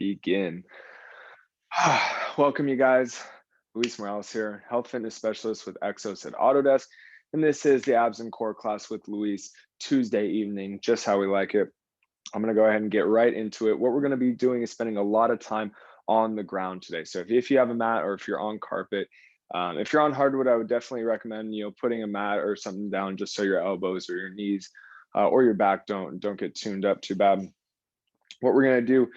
begin. Welcome, you guys. Luis Morales here, health fitness specialist with Exos at Autodesk. And this is the Abs and Core class with Luis, Tuesday evening, just how we like it. I'm going to go ahead and get right into it. What we're going to be doing is spending a lot of time on the ground today. So if you have a mat or if you're on carpet, if you're on hardwood, I would definitely recommend putting a mat or something down just so your elbows or your knees or your back don't get tuned up too bad. What we're going to do,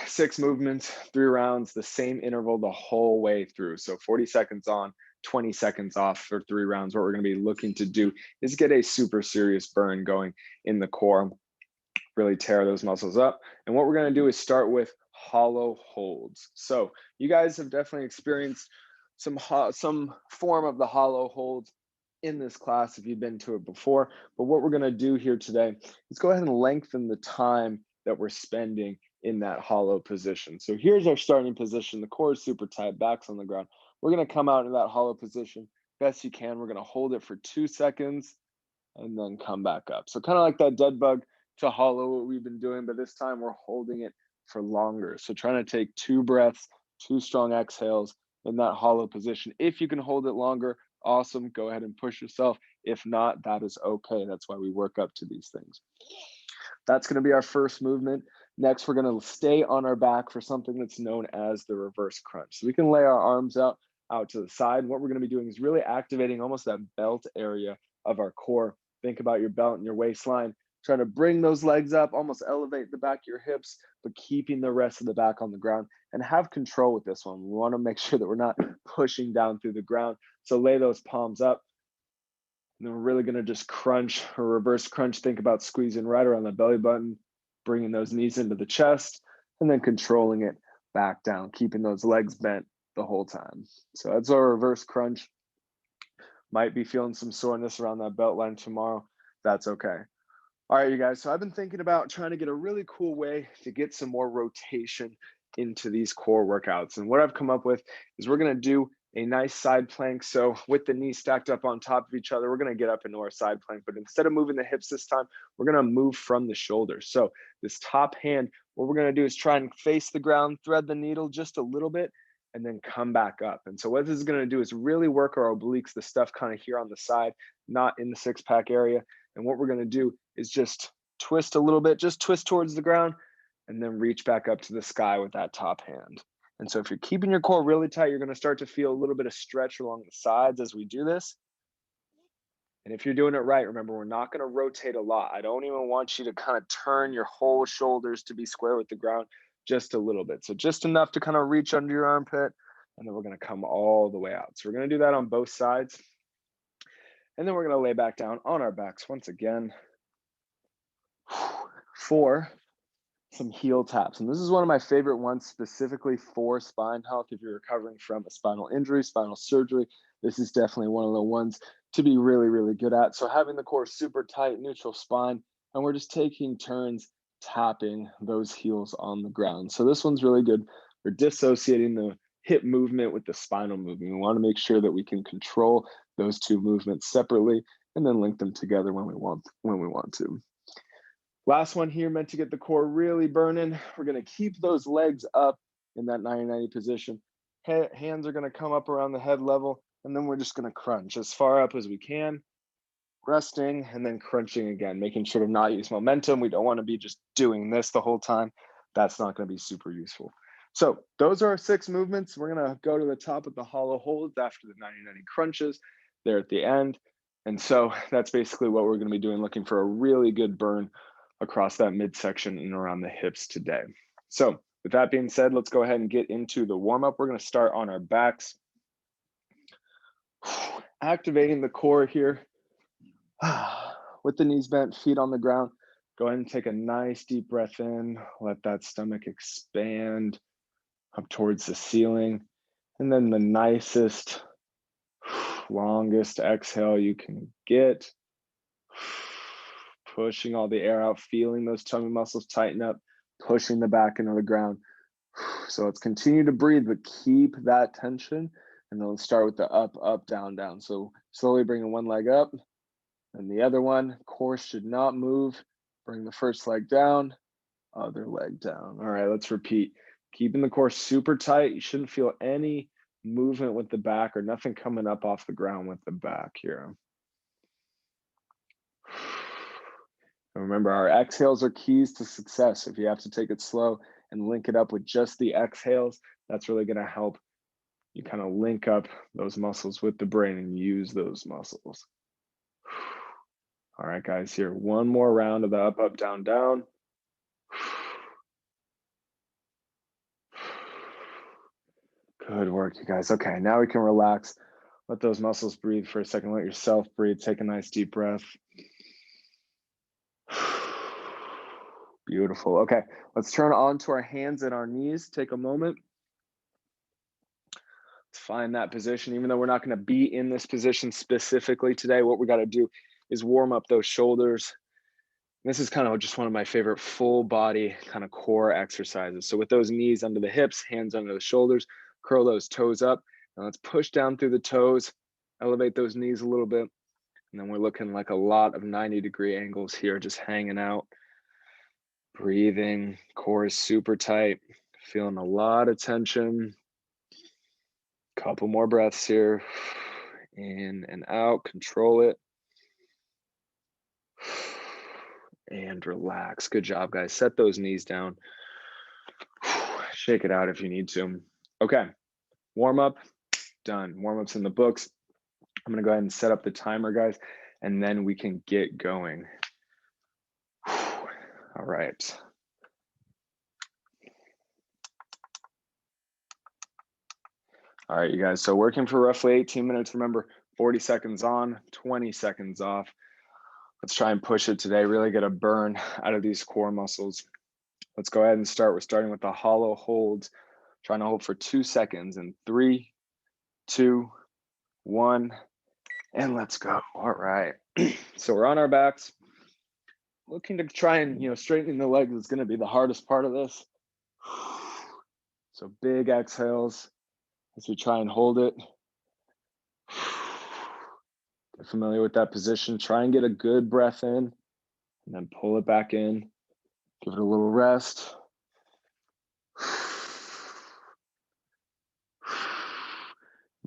6 movements, 3 rounds, the same interval the whole way through. So 40 seconds on, 20 seconds off for 3 rounds. What we're going to be looking to do is get a super serious burn going in the core, really tear those muscles up. And what we're going to do is start with hollow holds. So you guys have definitely experienced some form of the hollow holds in this class if you've been to it before. But what we're going to do here today is go ahead and lengthen the time that we're spending in that hollow position. So here's our starting position. The core is super tight, back's on the ground. We're going to come out in that hollow position best you can. We're going to hold it for 2 seconds and then come back up. So kind of like that dead bug to hollow, what we've been doing, but this time we're holding it for longer. So trying to take 2 breaths, 2 strong exhales in that hollow position. If you can hold it longer, awesome. Go ahead and push yourself. If not, that is okay. That's why we work up to these things. That's going to be our first movement. Next, we're going to stay on our back for something that's known as the reverse crunch. So we can lay our arms out to the side. What we're going to be doing is really activating almost that belt area of our core. Think about your belt and your waistline, trying to bring those legs up, almost elevate the back of your hips, but keeping the rest of the back on the ground, and have control with this one. We want to make sure that we're not pushing down through the ground. So lay those palms up. And then we're really going to just crunch or reverse crunch. Think about squeezing right around the belly button, bringing those knees into the chest, and then controlling it back down, keeping those legs bent the whole time. So that's our reverse crunch. Might be feeling some soreness around that belt line tomorrow. That's okay. All right, you guys. So I've been thinking about trying to get a really cool way to get some more rotation into these core workouts. And what I've come up with is we're going to do a nice side plank. So with the knees stacked up on top of each other, we're going to get up into our side plank. But instead of moving the hips this time, we're going to move from the shoulders. So this top hand, what we're going to do is try and face the ground, thread the needle just a little bit, and then come back up. And so what this is going to do is really work our obliques, the stuff kind of here on the side, not in the 6-pack area. And what we're going to do is just twist a little bit, just twist towards the ground, and then reach back up to the sky with that top hand. And so if you're keeping your core really tight, you're going to start to feel a little bit of stretch along the sides as we do this. And if you're doing it right, remember, we're not going to rotate a lot. I don't even want you to kind of turn your whole shoulders to be square with the ground, just a little bit. So just enough to kind of reach under your armpit, and then we're going to come all the way out. So we're going to do that on both sides. And then we're going to lay back down on our backs once again for some heel taps. And this is one of my favorite ones specifically for spine health. If you're recovering from a spinal injury, spinal surgery, this is definitely one of the ones to be really, really good at. So having the core super tight, neutral spine, and we're just taking turns tapping those heels on the ground. So this one's really good. We're dissociating the hip movement with the spinal movement. We want to make sure that we can control those 2 movements separately and then link them together when we want to. Last one here, meant to get the core really burning. We're going to keep those legs up in that 90-90 position. Hands are going to come up around the head level, and then we're just going to crunch as far up as we can, resting and then crunching again, making sure to not use momentum. We don't want to be just doing this the whole time. That's not going to be super useful. So those are our 6 movements. We're going to go to the top of the hollow holds after the 90-90 crunches there at the end. And so that's basically what we're going to be doing, looking for a really good burn across that midsection and around the hips today. So with that being said, let's go ahead and get into the warm-up. We're going to start on our backs, activating the core here with the knees bent, feet on the ground. Go ahead and take a nice deep breath in. Let that stomach expand up towards the ceiling. And then the nicest, longest exhale you can get. Pushing all the air out, feeling those tummy muscles tighten up, pushing the back into the ground. So let's continue to breathe, but keep that tension. And then let's start with the up, up, down, down. So slowly bringing one leg up and the other one. Core should not move. Bring the first leg down, other leg down. All right, let's repeat. Keeping the core super tight. You shouldn't feel any movement with the back or nothing coming up off the ground with the back here. And remember, our exhales are keys to success. If you have to take it slow and link it up with just the exhales, that's really going to help you kind of link up those muscles with the brain and use those muscles. All right, guys, here, one more round of the up, up, down, down. Good work, you guys. Okay, now we can relax. Let those muscles breathe for a second. Let yourself breathe. Take a nice deep breath. Beautiful. Okay, let's turn onto our hands and our knees. Take a moment. Let's find that position. Even though we're not going to be in this position specifically today, what we got to do is warm up those shoulders. This is kind of just one of my favorite full body kind of core exercises. So with those knees under the hips, hands under the shoulders, curl those toes up. And let's push down through the toes, elevate those knees a little bit. And then we're looking like a lot of 90-degree angles here, just hanging out. Breathing, core is super tight, feeling a lot of tension. Couple more breaths here. In and out, control it. And relax. Good job, guys. Set those knees down. Shake it out if you need to. Okay, warm up, done. Warm up's in the books. I'm gonna go ahead and set up the timer, guys, and then we can get going. All right. All right, you guys, so working for roughly 18 minutes. Remember, 40 seconds on, 20 seconds off. Let's try and push it today, really get a burn out of these core muscles. Let's go ahead and start. We're starting with the hollow holds, trying to hold for 2 seconds in 3, 2, 1, and let's go. All right, so we're on our backs, looking to try and, straightening the legs is gonna be the hardest part of this. So big exhales as we try and hold it. Get familiar with that position. Try and get a good breath in and then pull it back in. Give it a little rest.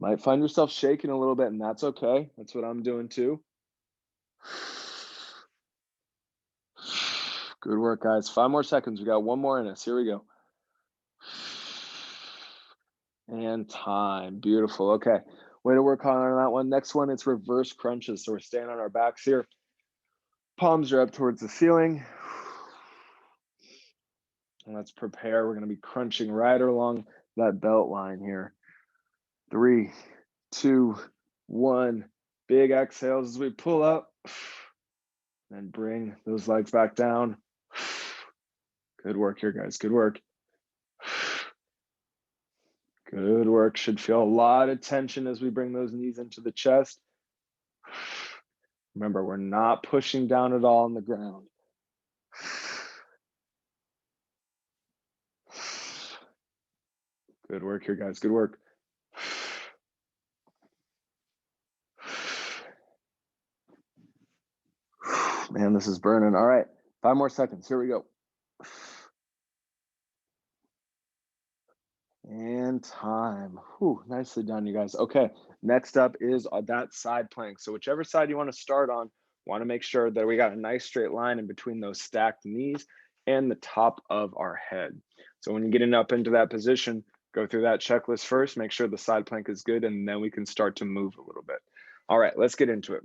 Might find yourself shaking a little bit, and that's okay. That's what I'm doing too. Good work, guys. 5 more seconds. We got one more in us. Here we go. And time. Beautiful. Okay. Way to work on that one. Next one, it's reverse crunches. So we're staying on our backs here. Palms are up towards the ceiling. And let's prepare. We're going to be crunching right along that belt line here. 3, 2, 1. Big exhales as we pull up. And bring those legs back down. Good work here, guys. Good work. Good work. Should feel a lot of tension as we bring those knees into the chest. Remember, we're not pushing down at all on the ground. Good work here, guys. Good work. Man, this is burning. All right, 5 more seconds. Here we go. And time. Whew, nicely done, you guys. Okay, next up is that side plank. So whichever side you want to start on, want to make sure that we got a nice straight line in between those stacked knees and the top of our head. So when you're getting up into that position, go through that checklist first, make sure the side plank is good, and then we can start to move a little bit. All right, let's get into it.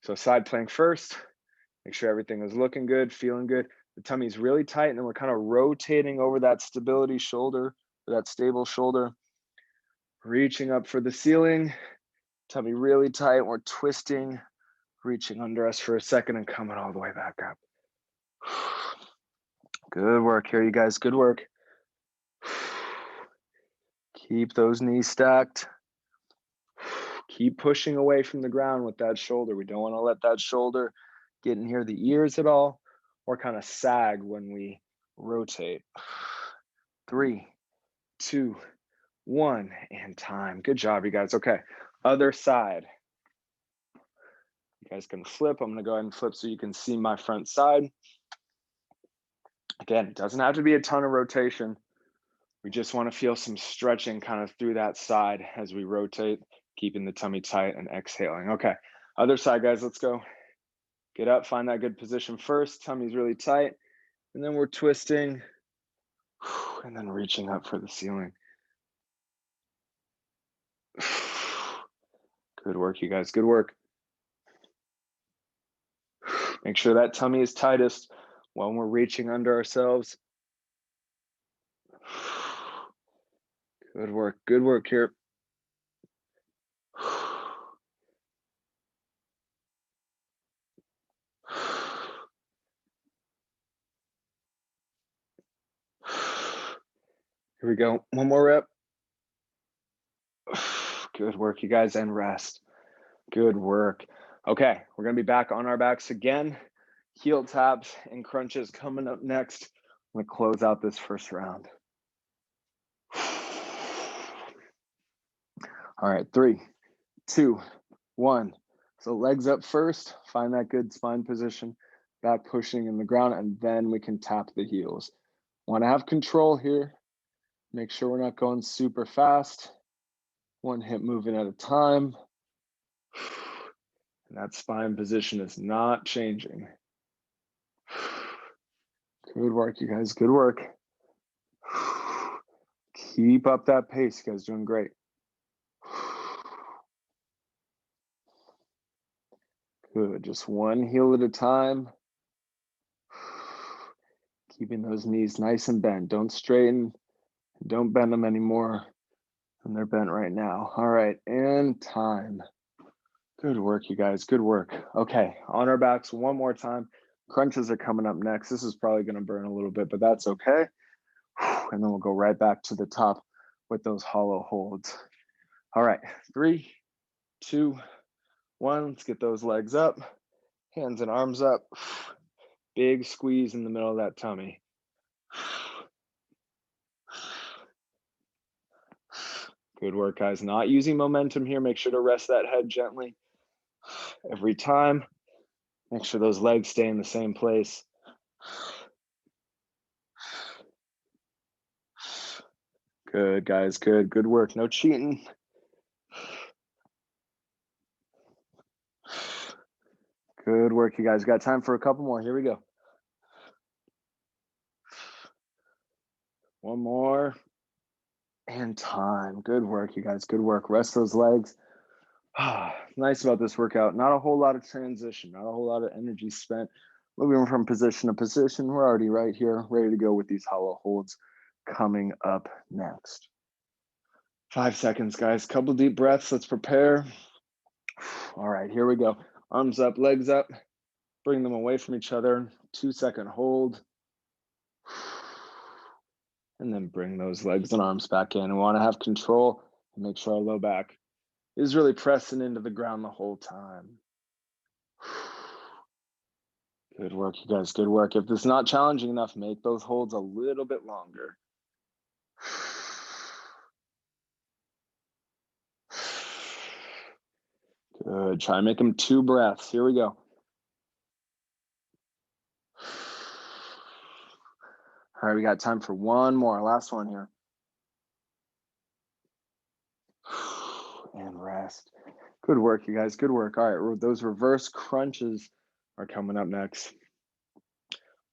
So side plank first, make sure everything is looking good, feeling good. The tummy is really tight, and then we're kind of rotating over that stability shoulder, that stable shoulder, reaching up for the ceiling, tummy really tight. We're twisting, reaching under us for a second and coming all the way back up. Good work here, you guys. Good work. Keep those knees stacked. Keep pushing away from the ground with that shoulder. We don't want to let that shoulder get in here the ears at all or kind of sag when we rotate. 3, 2, 1, and time. Good job, you guys. Okay, other side. You guys can flip. I'm going to go ahead and flip so you can see my front side. Again, it doesn't have to be a ton of rotation. We just want to feel some stretching kind of through that side as we rotate, keeping the tummy tight and exhaling. Okay, other side, guys, let's go. Get up, find that good position first. Tummy's really tight. And then we're twisting and then reaching up for the ceiling. Good work, you guys, good work. Make sure that tummy is tightest when we're reaching under ourselves. Good work here. Here we go, one more rep. Good work, you guys, and rest. Good work. Okay, we're gonna be back on our backs again. Heel taps and crunches coming up next. I'm gonna close out this first round. All right, 3, 2, 1. So legs up first, find that good spine position, back pushing in the ground, and then we can tap the heels. Want to have control here. Make sure we're not going super fast. One hip moving at a time. And that spine position is not changing. Good work, you guys, good work. Keep up that pace, you guys, doing great. Good, just one heel at a time. Keeping those knees nice and bent. Don't straighten, don't bend them anymore. And they're bent right now. All right, and time. Good work, you guys, good work. Okay, on our backs one more time. Crunches are coming up next. This is probably gonna burn a little bit, but that's okay. And then we'll go right back to the top with those hollow holds. All right, 3, 2, 1. Let's get those legs up, hands and arms up. Big squeeze in the middle of that tummy. Good work, guys. Not using momentum here. Make sure to rest that head gently every time. Make sure those legs stay in the same place. Good, guys, good, good work. No cheating. Good work, you guys. Got time for a couple more. Here we go. One more. And time. Good work, you guys. Good work. Rest those legs. Nice about this workout. Not a whole lot of transition, not a whole lot of energy spent. Moving from position to position. We're already right here, ready to go with these hollow holds coming up next. 5 seconds, guys. Couple deep breaths. Let's prepare. All right, here we go. Arms up, legs up. Bring them away from each other. 2-second hold. And then bring those legs and arms back in. We want to have control and make sure our low back is really pressing into the ground the whole time. Good work, you guys, good work. If it's not challenging enough, make those holds a little bit longer. Good, try and make them 2 breaths. Here we go. All right, we got time for one more, last one here. And rest. Good work, you guys, good work. All right, those reverse crunches are coming up next.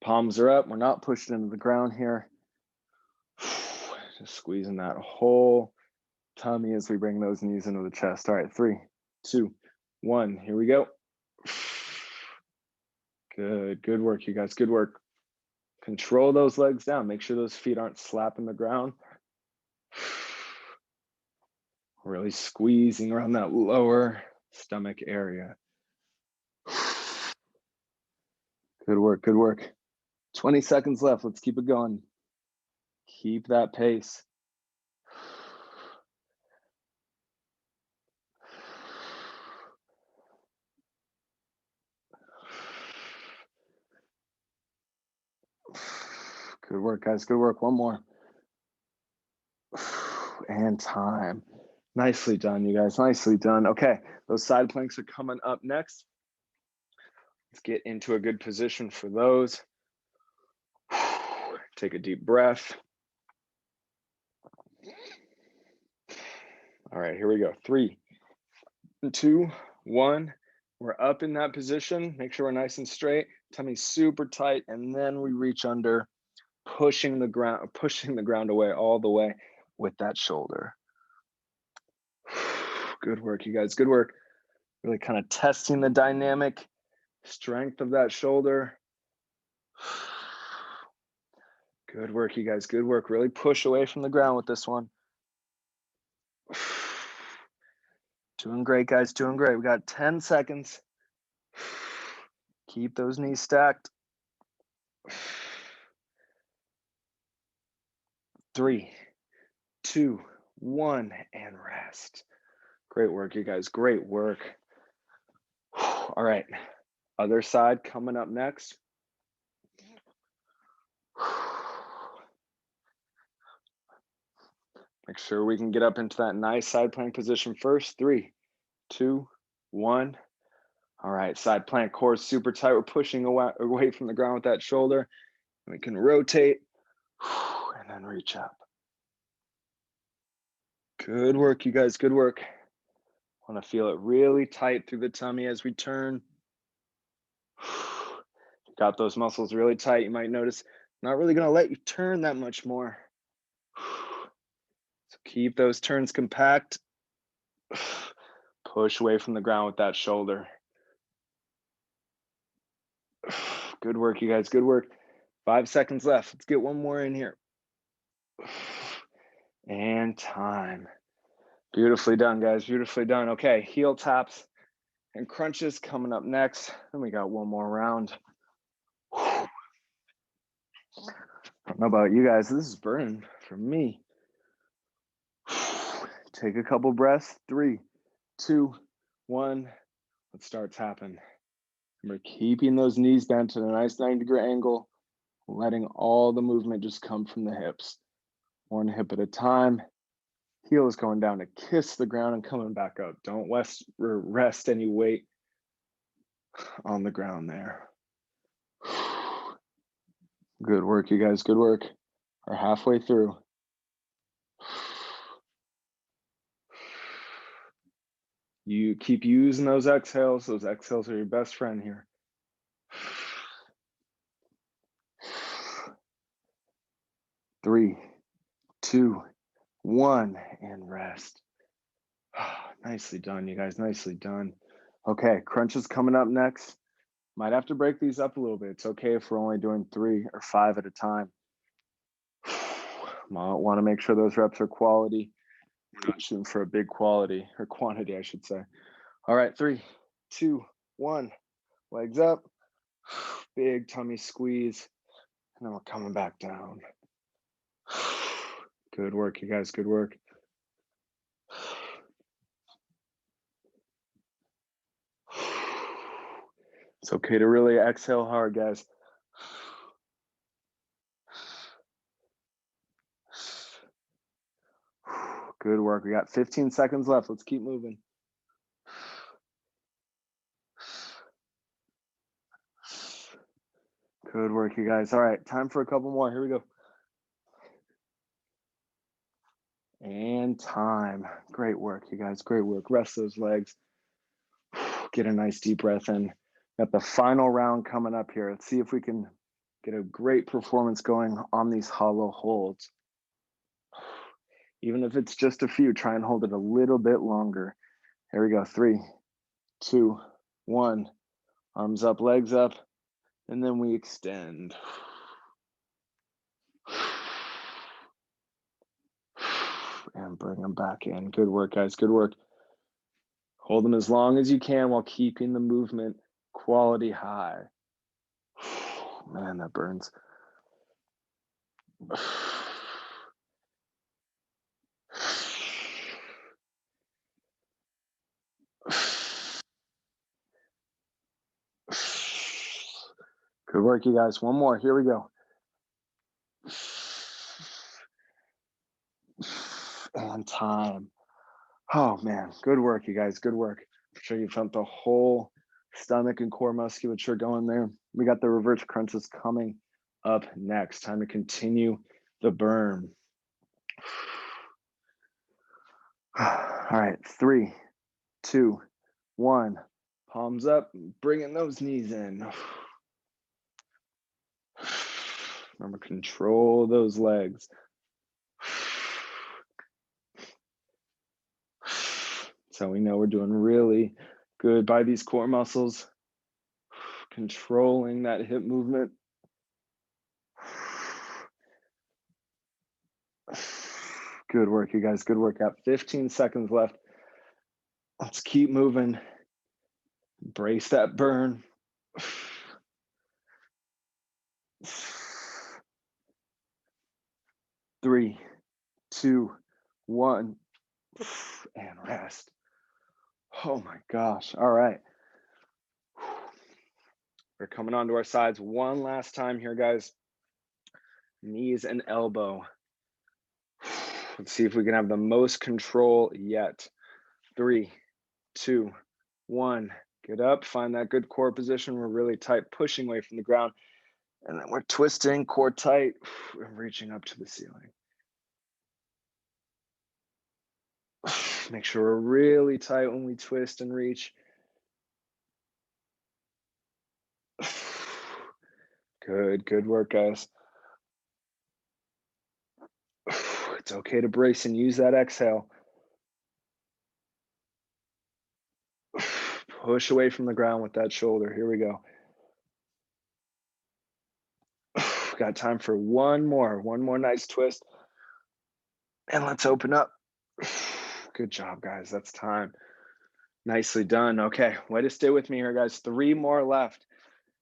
Palms are up, we're not pushed into the ground here. Just squeezing that whole tummy as we bring those knees into the chest. All right, 3, 2, 1, here we go. Good, good work, you guys, good work. Control those legs down, make sure those feet aren't slapping the ground. Really squeezing around that lower stomach area. Good work, good work. 20 seconds left, let's keep it going. Keep that pace. Good work, guys, good work. One more. And time. Nicely done, you guys, nicely done. Okay, those side planks are coming up next. Let's get into a good position for those. Take a deep breath. All right, here we go. 3, 2, 1. We're up in that position. Make sure we're nice and straight. Tummy super tight, and then we reach under, pushing the ground away all the way with that shoulder. Good work, you guys. Good work. Really kind of testing the dynamic strength of that shoulder. Good work, you guys. Good work. Really push away from the ground with this one. Doing great, guys. Doing great. We got 10 seconds. Keep those knees stacked. 3, 2, 1, and rest. Great work, you guys. Great work. All right. Other side coming up next. Make sure we can get up into that nice side plank position first. 3, 2, 1. All right, side plank, core super tight. We're pushing away from the ground with that shoulder. We can rotate and then reach up. Good work, you guys. Good work. Want to feel it really tight through the tummy as we turn. Got those muscles really tight. You might notice not really going to let you turn that much more. So keep those turns compact. Push away from the ground with that shoulder. Good work, you guys. Good work. 5 seconds left. Let's get one more in here. And time. Beautifully done, guys. Beautifully done. Okay, heel taps and crunches coming up next. Then we got one more round. I don't know about you guys. This is burning for me. Take a couple breaths. 3, 2, 1. Let's start tapping. Remember, keeping those knees bent at a nice 90-degree angle, letting all the movement just come from the hips. One hip at a time. Heel is going down to kiss the ground and coming back up. Don't rest any weight on the ground there. Good work, you guys. Good work. We're halfway through. You keep using those exhales. Those exhales are your best friend here. 3, 2, 1, and rest. Nicely done, you guys. Nicely done. Okay, crunches coming up next. Might have to break these up a little bit. It's okay if we're only doing 3 or 5 at a time. Want to make sure those reps are quality. We're not shooting for a big quality or quantity, I should say. All right, 3, 2, 1. Legs up. Big tummy squeeze. And then we're coming back down. Good work, you guys. Good work. It's okay to really exhale hard, guys. Good work. We got 15 seconds left. Let's keep moving. Good work, you guys. All right, time for a couple more. Here we go. And time. Great work, you guys. Great work. Rest those legs. Get a nice deep breath in. Got the final round coming up here. Let's see if we can get a great performance going on these hollow holds. Even if it's just a few, try and hold it a little bit longer. Here we go. 3, 2, 1. Arms up, legs up, and then we extend. And bring them back in. Good work, guys. Good work. Hold them as long as you can while keeping the movement quality high. Man, that burns. Good work, you guys. One more. Here we go. And time. Oh, man. Good work, you guys. Good work. I'm sure you felt the whole stomach and core musculature going there. We got the reverse crunches coming up next. Time to continue the burn. All right, 3, 2, 1. Palms up, bringing those knees in. Remember, control those legs. So we know we're doing really good by these core muscles, controlling that hip movement. Good work, you guys. Good work. Got 15 seconds left. Let's keep moving. Brace that burn. 3, 2, 1, and rest. Oh my gosh. All right. We're coming onto our sides one last time here, guys. Knees and elbow. Let's see if we can have the most control yet. 3, 2, 1. Get up, find that good core position. We're really tight, pushing away from the ground. And then we're twisting, core tight, and reaching up to the ceiling. Make sure we're really tight when we twist and reach. Good work, guys. It's okay to brace and use that exhale. Push away from the ground with that shoulder. Here we go. Got time for one more nice twist. And let's open up. Good job, guys. That's time. Nicely done. Okay, way to stay with me here, guys. 3 more left.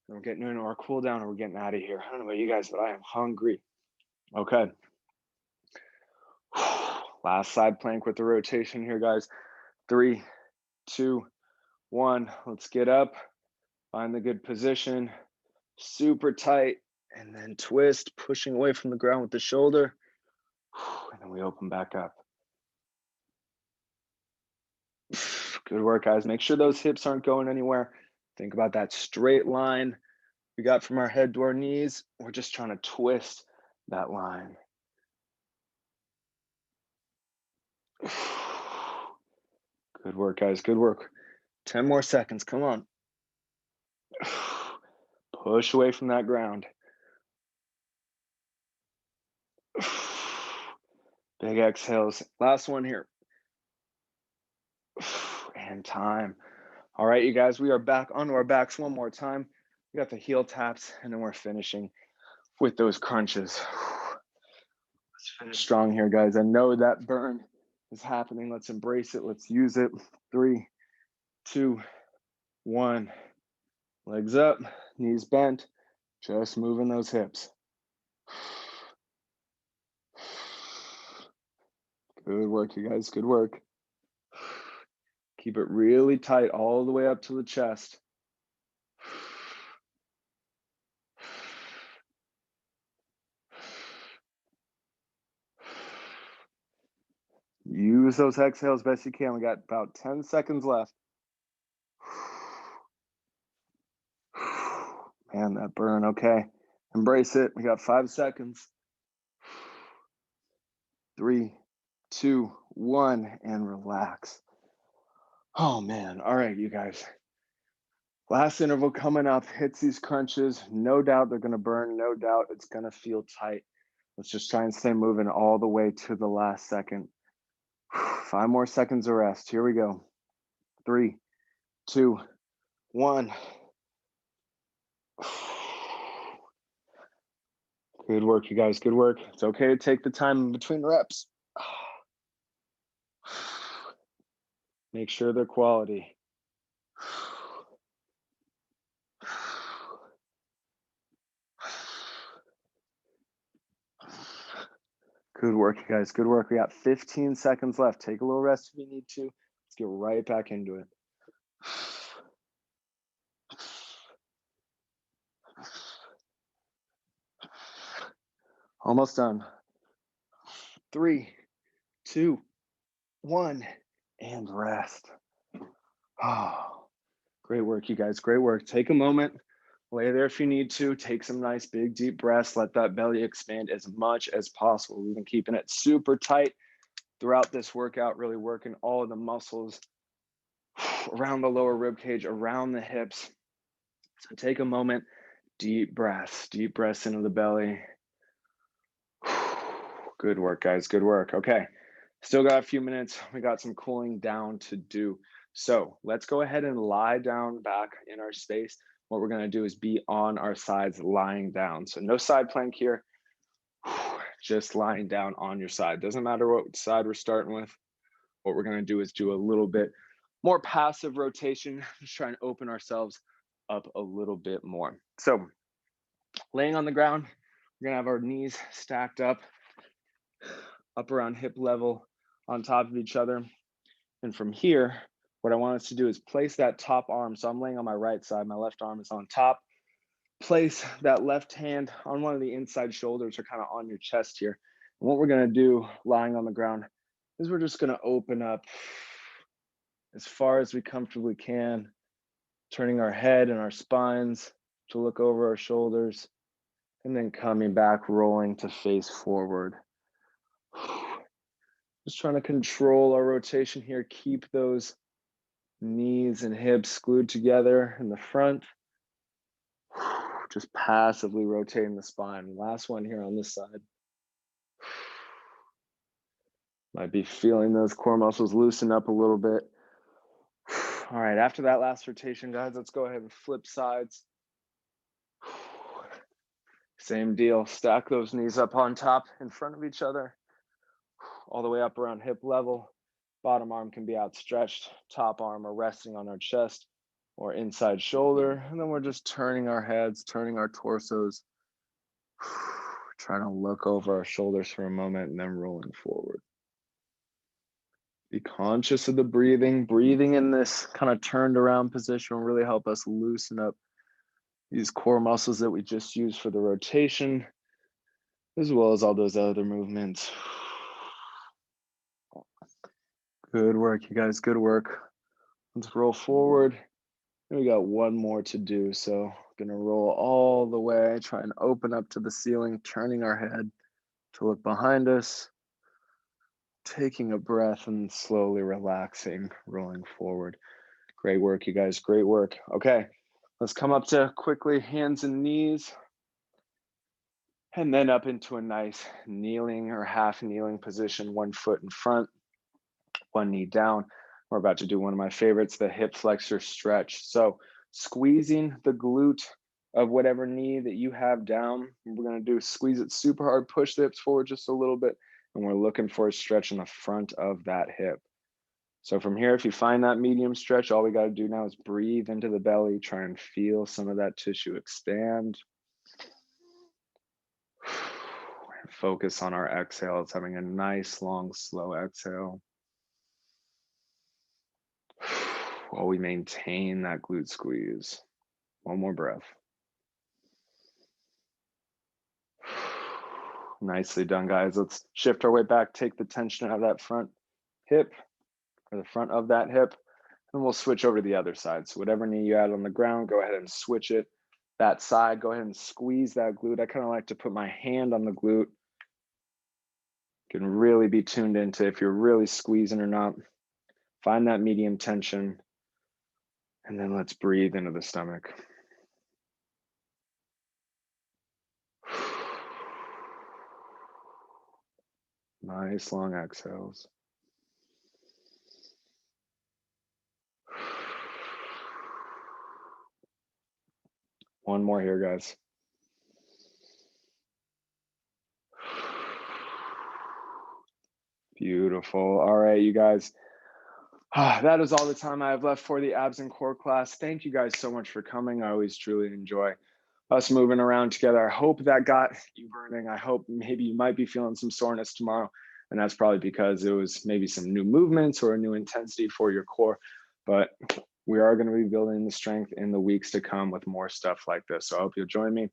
And we're getting into our cool down and we're getting out of here. I don't know about you guys, but I am hungry. Okay. Last side plank with the rotation here, guys. 3, 2, 1. Let's get up. Find the good position. Super tight. And then twist, pushing away from the ground with the shoulder. And then we open back up. Good work, guys. Make sure those hips aren't going anywhere. Think about that straight line we got from our head to our knees. We're just trying to twist that line. Good work, guys. Good work. 10 more seconds. Come on. Push away from that ground. Big exhales. Last one here. And time. All right, you guys, we are back onto our backs one more time. We got the heel taps, and then we're finishing with those crunches. Let's finish strong here, guys. I know that burn is happening. Let's embrace it. Let's use it. 3, 2, 1. Legs up, knees bent, just moving those hips. Good work, you guys. Good work. Keep it really tight all the way up to the chest. Use those exhales best you can. We got about 10 seconds left. Man, that burn. Okay. Embrace it. We got 5 seconds. 3, 2, 1, and relax. Oh, man. All right, you guys. Last interval coming up. Hits these crunches. No doubt they're going to burn. No doubt it's going to feel tight. Let's just try and stay moving all the way to the last second. 5 more seconds of rest. Here we go. 3, 2, 1. Good work, you guys. Good work. It's okay to take the time in between reps. Make sure they're quality. Good work, you guys. Good work. We got 15 seconds left. Take a little rest if you need to. Let's get right back into it. Almost done. 3, 2, 1, and rest. Oh, great work, you guys. Great work. Take a moment. Lay there if you need to. Take some nice big deep breaths. Let that belly expand as much as possible. We've been keeping it super tight throughout this workout, really working all of the muscles around the lower rib cage, around the hips. So take a moment, deep breaths into the belly. Good work, guys. Good work. Okay. Still got a few minutes. We got some cooling down to do. So let's go ahead and lie down back in our space. What we're going to do is be on our sides lying down. So no side plank here, just lying down on your side. Doesn't matter what side we're starting with. What we're going to do is do a little bit more passive rotation, just try and open ourselves up a little bit more. So laying on the ground, we're going to have our knees stacked up around hip level on top of each other. And from here, what I want us to do is place that top arm. So I'm laying on my right side, my left arm is on top. Place that left hand on one of the inside shoulders or kind of on your chest here. And what we're going to do lying on the ground is we're just going to open up as far as we comfortably can, turning our head and our spines to look over our shoulders, and then coming back, rolling to face forward. Just trying to control our rotation here. Keep those knees and hips glued together in the front. Just passively rotating the spine. Last one here on this side. Might be feeling those core muscles loosen up a little bit. All right, after that last rotation, guys, let's go ahead and flip sides. Same deal, stack those knees up on top in front of each other, all the way up around hip level. Bottom arm can be outstretched, top arm are resting on our chest or inside shoulder. And then we're just turning our heads, turning our torsos, trying to look over our shoulders for a moment and then rolling forward. Be conscious of the breathing. Breathing in this kind of turned around position will really help us loosen up these core muscles that we just used for the rotation, as well as all those other movements. Good work, you guys, good work. Let's roll forward. We got one more to do. So gonna roll all the way, try and open up to the ceiling, turning our head to look behind us, taking a breath and slowly relaxing, rolling forward. Great work, you guys, great work. Okay, let's come up to quickly hands and knees, and then up into a nice kneeling or half kneeling position, one foot in front, one knee down. We're about to do one of my favorites, the hip flexor stretch. So squeezing the glute of whatever knee that you have down. We're gonna do squeeze it super hard, push the hips forward just a little bit, and we're looking for a stretch in the front of that hip. So from here, if you find that medium stretch, all we gotta do now is breathe into the belly, try and feel some of that tissue expand. Focus on our exhales, having a nice, long, slow exhale. While we maintain that glute squeeze. One more breath. Nicely done, guys. Let's shift our way back, take the tension out of that front hip, or the front of that hip, and we'll switch over to the other side. So whatever knee you had on the ground, go ahead and switch it. That side, go ahead and squeeze that glute. I kind of like to put my hand on the glute. You can really be tuned into if you're really squeezing or not. Find that medium tension. And then let's breathe into the stomach. Nice long exhales. One more here, guys. Beautiful. All right, you guys. That is all the time I have left for the abs and core class. Thank you guys so much for coming. I always truly enjoy us moving around together. I hope that got you burning. I hope maybe you might be feeling some soreness tomorrow. And that's probably because it was maybe some new movements or a new intensity for your core. But we are going to be building the strength in the weeks to come with more stuff like this. So I hope you'll join me.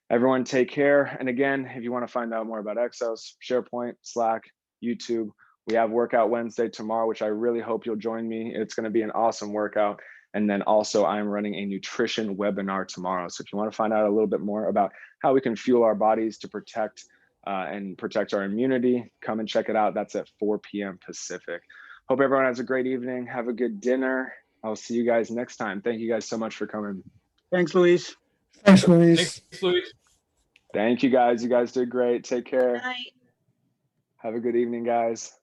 Everyone take care. And again, if you want to find out more about Exos, SharePoint, Slack, YouTube, we have Workout Wednesday tomorrow, which I really hope you'll join me. It's going to be an awesome workout. And then also I'm running a nutrition webinar tomorrow. So if you want to find out a little bit more about how we can fuel our bodies to protect and protect our immunity, come and check it out. That's at 4 p.m. Pacific. Hope everyone has a great evening. Have a good dinner. I'll see you guys next time. Thank you guys so much for coming. Thanks, Luis. Thanks, Luis. Thanks, Luis. Thank you guys. You guys did great. Take care. Night. Have a good evening, guys.